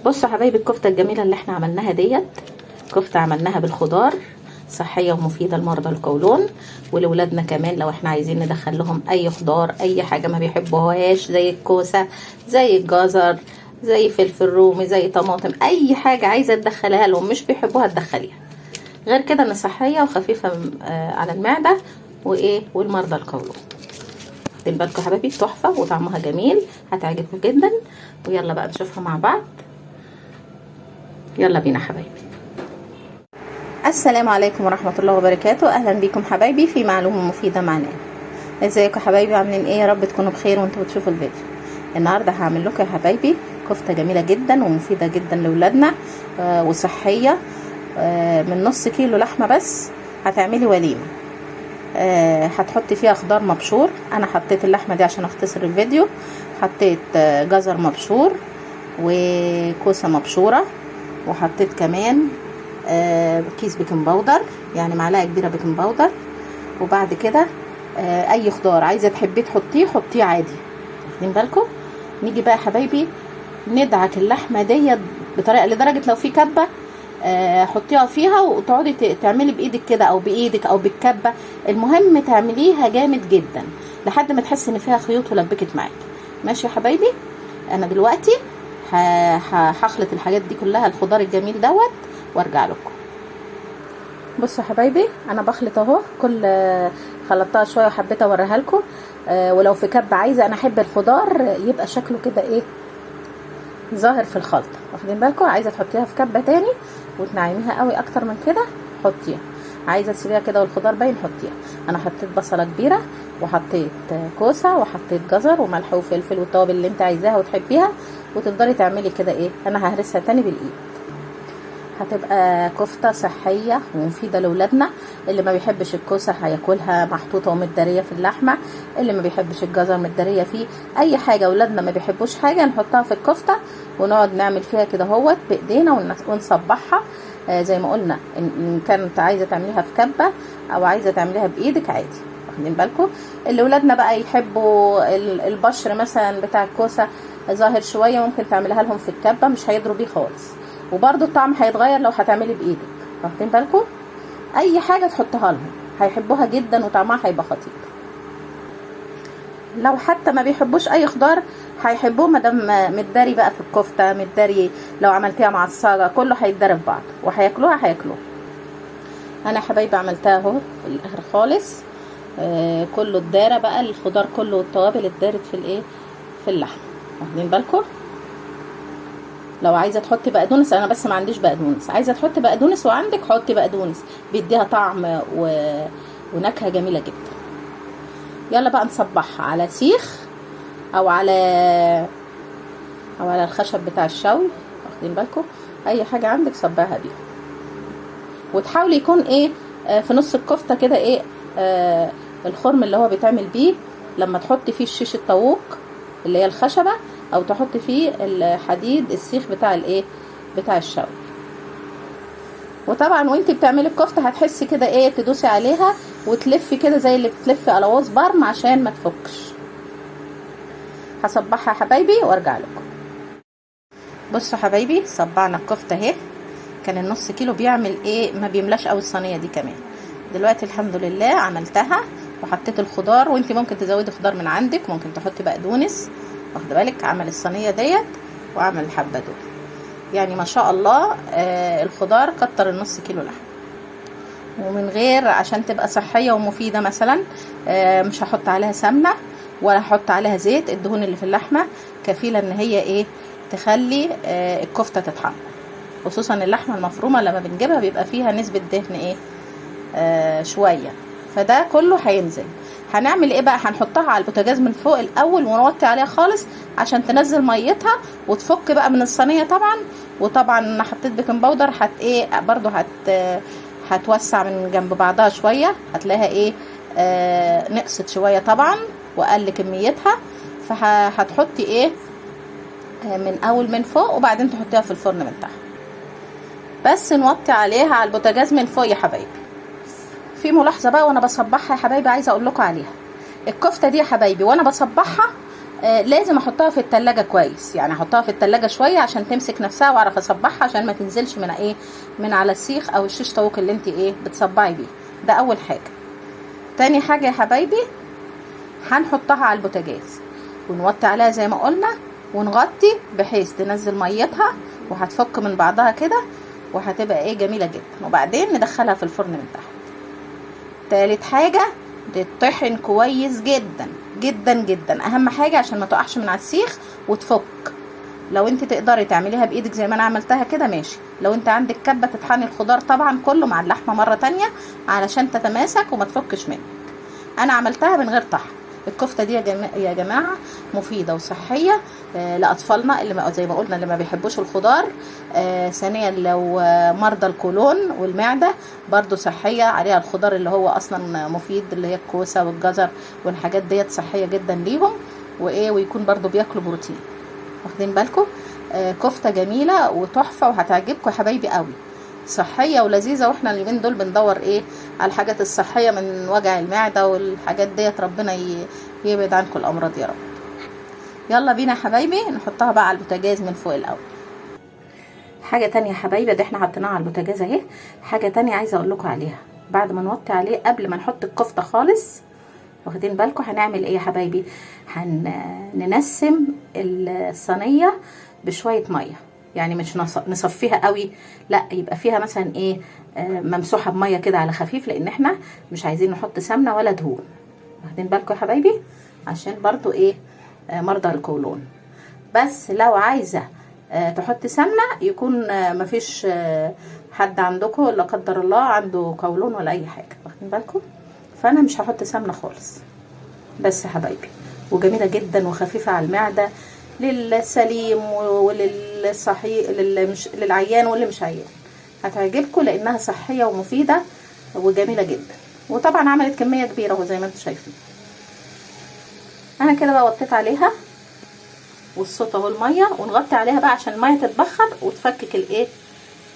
بصوا حبايبي، الكفته الجميله اللي احنا عملناها ديت كفته عملناها بالخضار، صحيه ومفيده لمرضى القولون ولولادنا كمان. لو احنا عايزين ندخل لهم اي خضار، اي حاجه ما بيحبوهاش، زي الكوسه، زي الجزر، زي فلفل رومي، زي طماطم، اي حاجه عايزه تدخلها لهم مش بيحبوها تدخليها. غير كده ان صحيه وخفيفه على المعده والمرضى القولون. خدين بالكم يا حبايبي، تحفه وطعمها جميل، هتعجبكم جدا. ويلا بقى نشوفها مع بعض. يلا بينا حبايبي. السلام عليكم ورحمه الله وبركاته. اهلا بيكم حبايبي في معلومه مفيده معنا. ازيكم يا حبايبي، عاملين ايه؟ يا رب تكونوا بخير وانتوا بتشوفوا الفيديو. النهارده هعمل لكم يا حبايبي كفته جميله جدا ومفيده جدا لاولادنا وصحيه. من نص كيلو لحمه بس هتعملي وليمه. هتحطي فيها خضار مبشور. انا حطيت اللحمه دي عشان اختصر الفيديو. حطيت جزر مبشور وكوسه مبشوره، وحطيت كمان كيس بيكنج باودر، يعني معلقه كبيره بيكنج باودر. وبعد كده اي خضار عايزه تحبيه حطيه عادي. واخدين بالكم؟ نيجي بقى يا حبايبي ندعك اللحمه ديت بطريقه لدرجه لو في كبه حطيها فيها وتقعدي تعملي بايدك كده او بايدك او بالكبه. المهم تعمليها جامد جدا لحد ما تحسي ان فيها خيوط ولبكت معاكي. ماشي يا حبايبي؟ انا دلوقتي هخلط الحاجات دي كلها، الخضار الجميل دوت، وارجع لكم. بصوا يا حبايبي، انا بخلط اهو، خلطتها شويه وحبيت اوريها لكم. ولو في كبه عايزه، انا احب الخضار يبقى شكله كده ظاهر في الخلطه. واخدين بالكم؟ عايزه تحطيها في كبه تاني وتنعميها قوي اكتر من كده حطيها، عايزه تسيبيها كده والخضار باين حطيها. انا حطيت بصله كبيره وحطيت كوسه وحطيت جزر وملح وفلفل والتوابل اللي انت عايزاها وتحبيها، وتفضلي تعملي كده انا ههرسها تاني بالايد. هتبقى كفته صحيه ومفيده لاولادنا. اللي ما بيحبش الكوسه هياكلها محطوطه ومتداريه في اللحمه، اللي ما بيحبش الجزر متداريه فيه. اي حاجه اولادنا ما بيحبوش حاجه نحطها في الكفته ونقعد نعمل فيها كده اهوت بايدينا ونصبحها. زي ما قلنا، ان كانت عايزه تعمليها في كبه او عايزه تعمليها بايدك عادي. واخدين بالكم؟ اللي ولادنا بقى يحبوا البشر مثلا بتاع الكوسه ظاهر شويه، ممكن تعملها لهم في الكبه، مش هيضروا بيه خالص، وبرده الطعم هيتغير لو هتعملي بايدك. واخدين بالكم؟ اي حاجه تحطها لهم هيحبوها جدا وطعمها هيبقى خطير. لو حتى ما بيحبوش اي خضار هيحبوه مادام متداري بقى في الكفته، متداري لو عملتيها مع الصاجه، كله هيتداري في بعض وهياكلوها. انا حبايبي عملتها اهو في الاخر خالص. كله اتدارى بقى، الخضار كله والتوابل اتدارت في اللحم. واخدين بالكم؟ لو عايزه تحطي بقدونس، انا بس ما عنديش بقدونس، عايزه تحطي بقدونس وعندك حطي بقدونس، بيديها طعم ونكهه جميله جدا. يلا بقى نصبحها على سيخ او على الخشب بتاع الشوي. واخدين بالكم؟ اي حاجه عندك صباها بيها، وتحاولي يكون في نص الكفته كده الخرم اللي هو بيتعمل بيه لما تحطي فيه الشيش الطاووق اللي هي الخشبه، او تحطي فيه الحديد السيخ بتاع الشوي. وطبعا وانت بتعملي الكفته هتحسي كده تدوسي عليها وتلفي كده زي اللي بتلفي قلاوص برم عشان ما تفكش. هصبحها يا حبايبي وارجع لكم. بصوا حبايبي، صبعنا الكفته اهي. كان النص كيلو بيعمل ما بيملاش قوي الصينيه دي كمان. دلوقتي الحمد لله عملتها وحطيت الخضار، وانت ممكن تزودي خضار من عندك، ممكن تحطي بقدونس. واخد بالك؟ عمل الصينيه ديت وعمل الحبه دول، يعني ما شاء الله. الخضار كتر النص كيلو لحم، ومن غير عشان تبقى صحيه ومفيده. مثلا مش هحط عليها سمنه ولا هحط عليها زيت. الدهون اللي في اللحمه كفيله ان هي تخلي الكفته تتحمر، خصوصا اللحمه المفرومه لما بنجيبها بيبقى فيها نسبه دهن شويه، فده كله هينزل. هنعمل بقى؟ هنحطها على البوتاجاز من فوق الاول ونوطي عليها خالص عشان تنزل ميتها وتفك بقى من الصينيه طبعا. وطبعا انا حطيت بيكنج باودر، برضو هتوسع من جنب بعضها شويه، هتلاقيها نقصت شويه طبعا وقل كميتها. فهتحطي من اول من فوق، وبعدين تحطيها في الفرن من تحت. بس نوطي عليها على البوتاجاز من فوق يا حبايبي. في ملاحظه بقى وانا بصبحها يا حبايبي عايزه اقول لكم عليها. الكفته دي يا حبايبي وانا بصبحها لازم احطها في التلاجة كويس، يعني احطها في التلاجة شوية عشان تمسك نفسها واعرف اصبعها عشان ما تنزلش من ايه، من على السيخ او الشيش طاووق اللي انت ايه بتصبعي بيه. ده اول حاجة. تاني حاجة يا حبايبي، هنحطها على البوتاجاز ونوطي عليها زي ما قلنا ونغطي بحيث تنزل ميتها وهتفك من بعضها كده وهتبقى ايه جميلة جدا. وبعدين ندخلها في الفرن من تحت. تالت حاجة، تطحن كويس جدا جدا جدا، اهم حاجة عشان ما تقعش من على السيخ وتفك. لو انت تقدري تعمليها بايدك زي ما انا عملتها كده ماشي، لو انت عندك كبة تطحني الخضار طبعا كله مع اللحمة مرة تانية علشان تتماسك وما تفكش منك. انا عملتها من غير طحن. الكفته دي يا جماعه مفيده وصحيه لاطفالنا اللي زي ما قلنا اللي ما بيحبوش الخضار. ثانيا لو مرضى القولون والمعده برضو صحيه، عليها الخضار اللي هو اصلا مفيد اللي هي الكوسه والجزر والحاجات ديت صحيه جدا ليهم. وايه ويكون برضو بياكلوا بروتين. واخدين بالكم؟ كفته جميله وتحفه وهتعجبكم يا حبايبي قوي، صحيه ولذيذه. واحنا اليومين دول بندور ايه على الحاجات الصحيه من وجع المعده والحاجات ديت، ربنا يبعد عنكم الامراض يا رب. يلا بينا يا حبايبي نحطها بقى على البوتاجاز من فوق الاول. حاجه تانية يا حبايبي، ده احنا حطيناها على البوتاجاز اهي. حاجه تانية عايزه اقول لكم عليها، بعد ما نوطي عليه قبل ما نحط الكفته خالص، واخدين بالكم هنعمل ايه يا حبايبي؟ هننسم الصينيه بشويه ميه، يعني مش نصفيها قوي، لا يبقى فيها مثلا ايه ممسوحه بميه كده على خفيف، لان احنا مش عايزين نحط سمنه ولا دهون. واخدين بالكم يا حبايبي؟ عشان برضو ايه مرضى القولون. بس لو عايزه تحطي سمنه يكون مفيش حد عندكم لا قدر الله عنده قولون ولا اي حاجه، واخدين بالكم؟ فانا مش هحط سمنه خالص بس يا حبايبي. وجميله جدا وخفيفه على المعده للسليم وللصحي للعيان واللي مش عيان. هتعجبكم لانها صحيه ومفيده وجميله جدا. وطبعا عملت كميه كبيره اهو زي ما انتم شايفين. انا كده بقى وطيت عليها والصوت اهو الميه، ونغطي عليها بقى عشان الميه تتبخر وتفكك الايه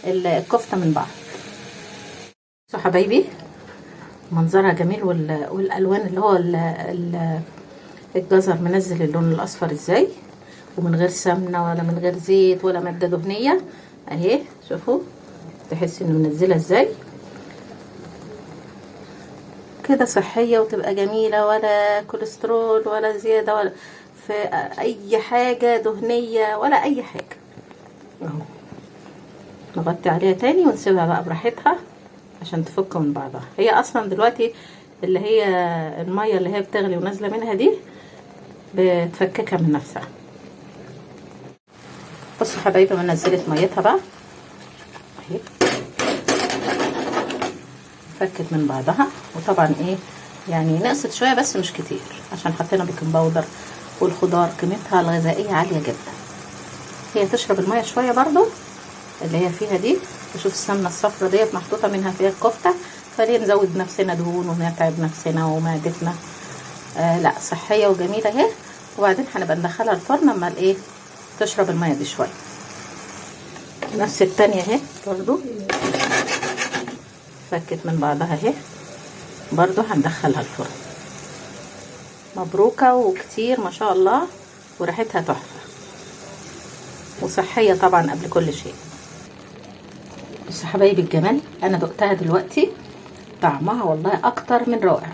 الكفته من بعض. بصوا حبايبي منظرها جميل، والالوان اللي هو الجزر منزل اللون الاصفر ازاي، ومن غير سمنه ولا من غير زيت ولا ماده دهنيه اهي. شوفوا تحسي انه منزله ازاي كده، صحيه وتبقى جميله، ولا كوليسترول ولا زياده ولا في اي حاجه دهنيه ولا اي حاجه. اهو نغطي عليها تاني ونسيبها بقى براحتها عشان تفك من بعضها. هي اصلا دلوقتي اللي هي الميه اللي هي بتغلي ونازله منها دي بتفككها من نفسها. بصوا حبايبي ما نزلت ميتها بقى اهي، فكت من بعضها. وطبعا ايه يعني نقصت شويه بس مش كتير عشان حطينا بيكنج باودر، والخضار قيمتها الغذائيه عاليه جدا. هي تشرب الميه شويه برضو اللي هي فيها دي. وشوف السمنه الصفرا ديت محطوطه منها فيها الكفته، فليه نزود نفسنا دهون ونتعب نفسنا ومعدتنا؟ لا صحيه وجميله اهي. وبعدين هنبقى ندخلها الفرن اما الايه تشرب الميه دي شويه. نفس التانية اهي برضو فكت من بعضها اهي، برضو هندخلها الفرن. مبروكه وكتير ما شاء الله، وريحتها تحفه وصحيه طبعا قبل كل شيء. بصوا حبايبي الجمال، انا دقتها دلوقتي طعمها والله اكتر من رائع،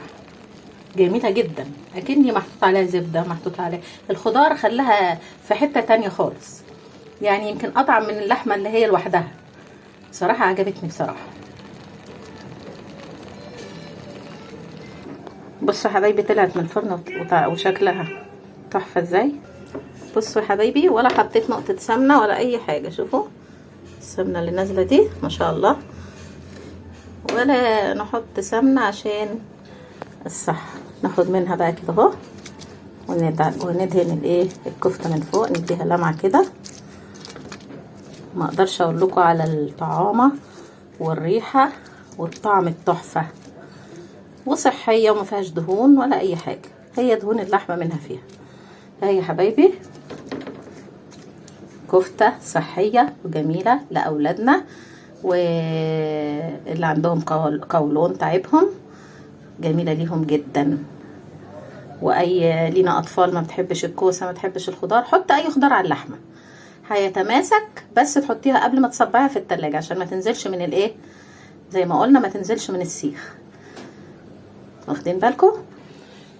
جميله جدا. اكني محطوط عليها زبده، محطوط عليها الخضار خلاها في حته تانية خالص، يعني يمكن اطعم من اللحمه اللي هي لوحدها. بصراحه عجبتني بصراحه. بصوا حبايبي طلعت من الفرن وشكلها تحفه ازاي. بصوا يا حبايبي ولا حطيت نقطه سمنه ولا اي حاجه. شوفوا السمنه اللي نازله دي ما شاء الله، ولا نحط سمنه عشان الصح. ناخد منها بقى كده اهو وندهن الايه الكفته من فوق، نديها لمعه كده. ما اقدرش اقول لكم على الطعامه والريحه والطعم التحفه، وصحيه وما فيهاش دهون ولا اي حاجه. هي دهون اللحمه منها فيها. هي يا حبايبي كفته صحيه وجميله لاولادنا واللي عندهم قولون تعبهم، جميله ليهم جدا. واي لينا اطفال ما بتحبش الكوسه ما بتحبش الخضار، حط اي خضار على اللحمه هيتماسك، بس تحطيها قبل ما تصبعيها في التلاجة عشان ما تنزلش من الايه، زي ما قلنا ما تنزلش من السيخ. واخدين بالكم؟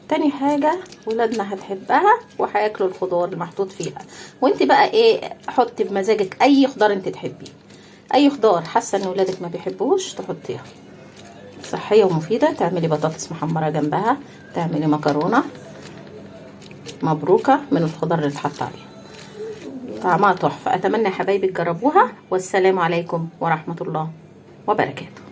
تاني حاجه ولادنا هتحبها وهياكلوا الخضار المحطوط فيها. وانت بقى ايه، حطي بمزاجك اي خضار انت تحبيه، اي خضار حاسه ان ولادك ما بيحبوش تحطيها، صحيه ومفيده. تعملي بطاطس محمره جنبها، تعملي مكرونه مبروكه من الخضار اللي اتحط عليها، طعمها تحفه. اتمنى يا حبايبي تجربوها، والسلام عليكم ورحمه الله وبركاته.